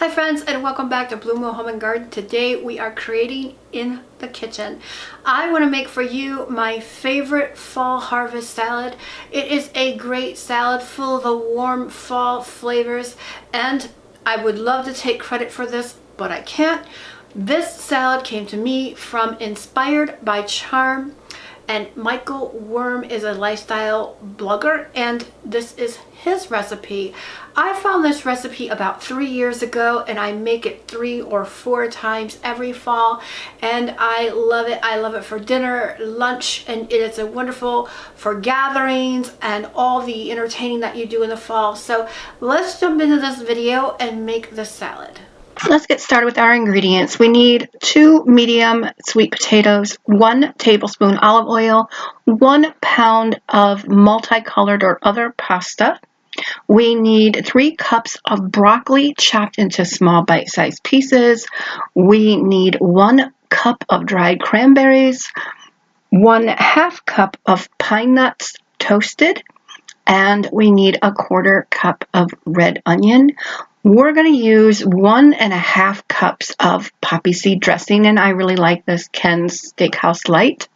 Hi friends, and welcome back to Bloom Home and Garden. Today we are creating in the kitchen. I want to make for you my favorite fall harvest salad. It is a great salad full of the warm fall flavors, and I would love to take credit for this, but I can't. This salad came to me from Inspired by Charm, and Michael Worm is a lifestyle blogger, and this is his recipe. I found this recipe about 3 years ago, and I make it 3 or 4 times every fall, and I love it. I love it for dinner, lunch, and it is a wonderful for gatherings and all the entertaining that you do in the fall. So let's jump into this video and make the salad. Let's get started with our ingredients. We need 2 medium sweet potatoes, 1 tablespoon olive oil, 1 pound of multicolored or other pasta. We need 3 cups of broccoli chopped into small bite-sized pieces. We need 1 cup of dried cranberries, 1/2 cup of pine nuts toasted, and we need 1/4 cup of red onion. We're going to use 1.5 cups of poppy seed dressing, and I really like this Ken's Steakhouse Light.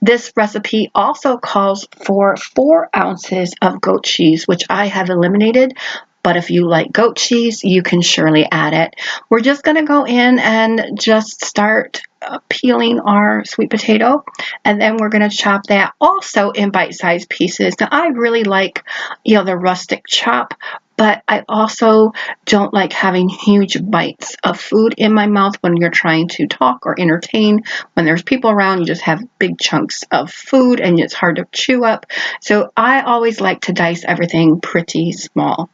This recipe also calls for 4 ounces of goat cheese, which I have eliminated, but if you like goat cheese, you can surely add it. We're just going to go in and just start peeling our sweet potato, and then we're going to chop that also in bite-sized pieces. Now, I really like, the rustic chop, but I also don't like having huge bites of food in my mouth when you're trying to talk or entertain. When there's people around, you just have big chunks of food and it's hard to chew up. So I always like to dice everything pretty small.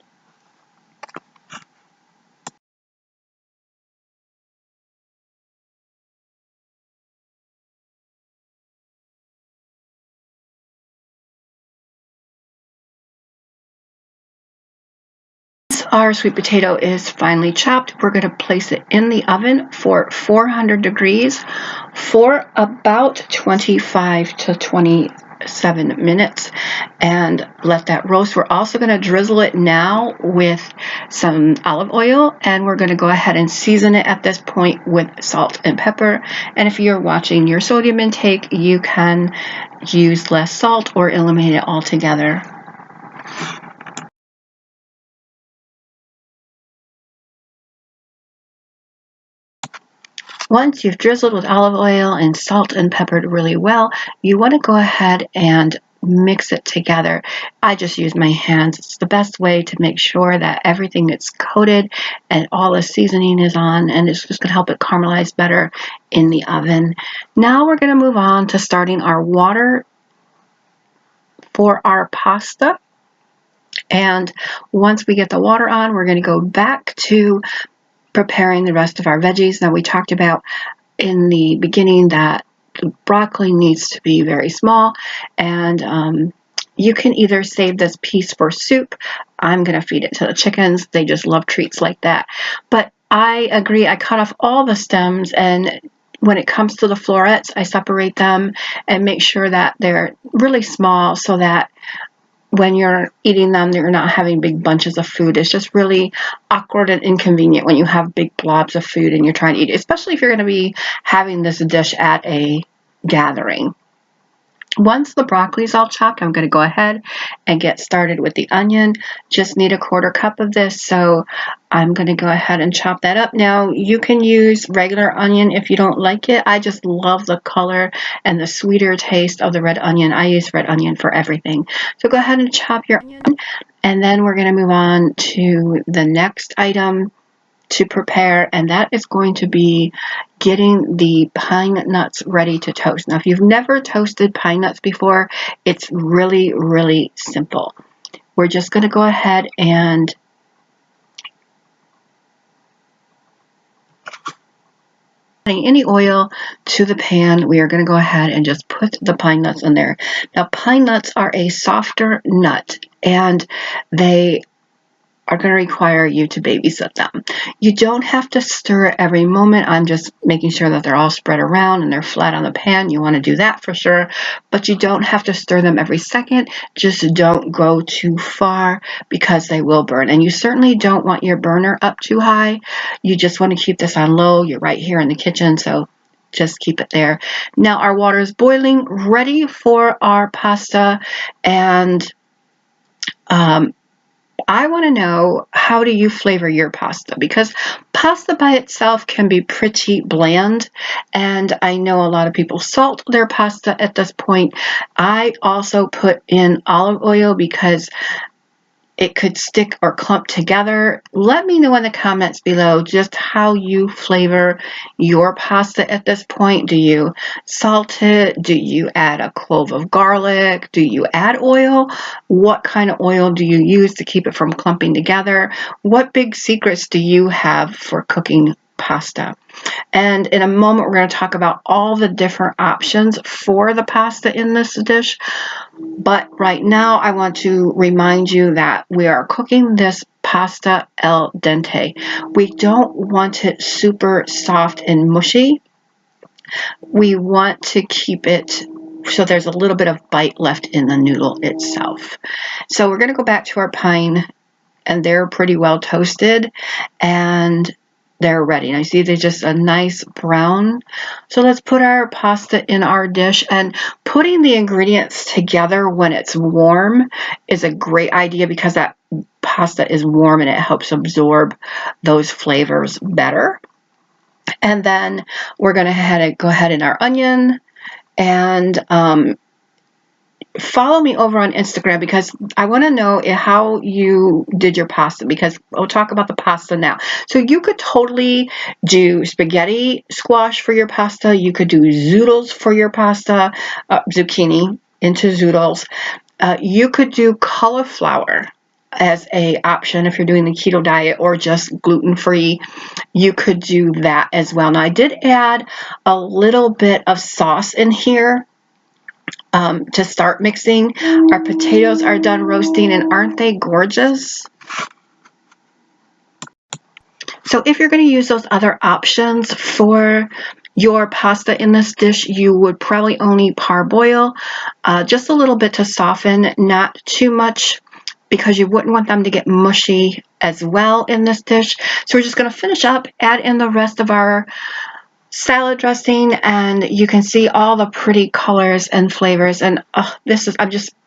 Our sweet potato is finely chopped. We're going to place it in the oven for 400 degrees for about 25 to 27 minutes and let that roast. We're also going to drizzle it now with some olive oil, and we're going to go ahead and season it at this point with salt and pepper. And if you're watching your sodium intake, you can use less salt or eliminate it altogether. Once you've drizzled with olive oil and salt and peppered really well, you want to go ahead and mix it together. I just use my hands. It's the best way to make sure that everything is coated and all the seasoning is on, and it's just going to help it caramelize better in the oven. Now we're going to move on to starting our water for our pasta. And once we get the water on, we're going to go back to preparing the rest of our veggies. Now, we talked about in the beginning that the broccoli needs to be very small, and you can either save this piece for soup. I'm going to feed it to the chickens. They just love treats like that. But I agree. I cut off all the stems, and when it comes to the florets, I separate them and make sure that they're really small so that when you're eating them, you're not having big bunches of food. It's just really awkward and inconvenient when you have big blobs of food and you're trying to eat it, especially if you're going to be having this dish at a gathering. Once the broccoli is all chopped, I'm going to go ahead and get started with the onion. Just need 1/4 cup of this, so I'm going to go ahead and chop that up. Now, you can use regular onion if you don't like it. I just love the color and the sweeter taste of the red onion. I use red onion for everything. So go ahead and chop your onion, and then we're going to move on to the next item to prepare, and that is going to be getting the pine nuts ready to toast. Now, if you've never toasted pine nuts before, it's really, really simple. We're just going to go ahead and adding any oil to the pan. We are going to go ahead and just put the pine nuts in there. Now, pine nuts are a softer nut, and they are going to require you to babysit them. You don't have to stir it every moment. I'm just making sure that they're all spread around and they're flat on the pan. You want to do that for sure, but you don't have to stir them every second. Just don't go too far because they will burn. And you certainly don't want your burner up too high. You just want to keep this on low. You're right here in the kitchen, so just keep it there. Now our water is boiling, ready for our pasta, and I want to know, how do you flavor your pasta? Because pasta by itself can be pretty bland, and I know a lot of people salt their pasta at this point. I also put in olive oil because it could stick or clump together. Let me know in the comments below just how you flavor your pasta at this point. Do you salt it? Do you add a clove of garlic? Do you add oil? What kind of oil do you use to keep it from clumping together? What big secrets do you have for cooking pasta? And in a moment, we're going to talk about all the different options for the pasta in this dish. But right now, I want to remind you that we are cooking this pasta al dente. We don't want it super soft and mushy. We want to keep it so there's a little bit of bite left in the noodle itself. So we're going to go back to our pine, and they're pretty well toasted, and they're ready. And I see they're just a nice brown. So let's put our pasta in our dish, and putting the ingredients together when it's warm is a great idea because that pasta is warm and it helps absorb those flavors better. And then we're going to go ahead in our onion, and follow me over on Instagram because I want to know how you did your pasta, because we'll talk about the pasta now. So you could totally do spaghetti squash for your pasta. You could do zoodles for your pasta, zucchini into zoodles. You could do cauliflower as a option if you're doing the keto diet or just gluten-free. You could do that as well. Now I did add a little bit of sauce in here to start mixing. Our potatoes are done roasting, and aren't they gorgeous? So if you're going to use those other options for your pasta in this dish, you would probably only parboil just a little bit to soften, not too much, because you wouldn't want them to get mushy as well in this dish. So we're just going to finish up, add in the rest of our salad dressing, and you can see all the pretty colors and flavors. And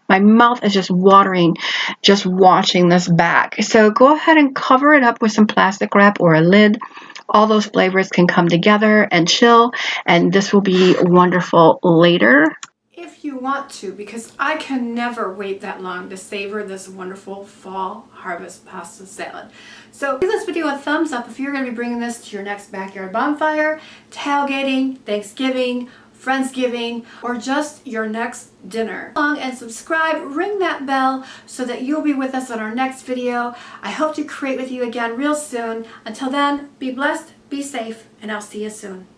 my mouth is just watering just watching this back. So go ahead and cover it up with some plastic wrap or a lid. All those flavors can come together and chill, and this will be wonderful later. If you want to, because I can never wait that long to savor this wonderful fall harvest pasta salad. So give this video a thumbs up if you're going to be bringing this to your next backyard bonfire, tailgating, Thanksgiving, Friendsgiving, or just your next dinner. And subscribe, ring that bell so that you'll be with us on our next video. I hope to create with you again real soon. Until then, be blessed, be safe, and I'll see you soon.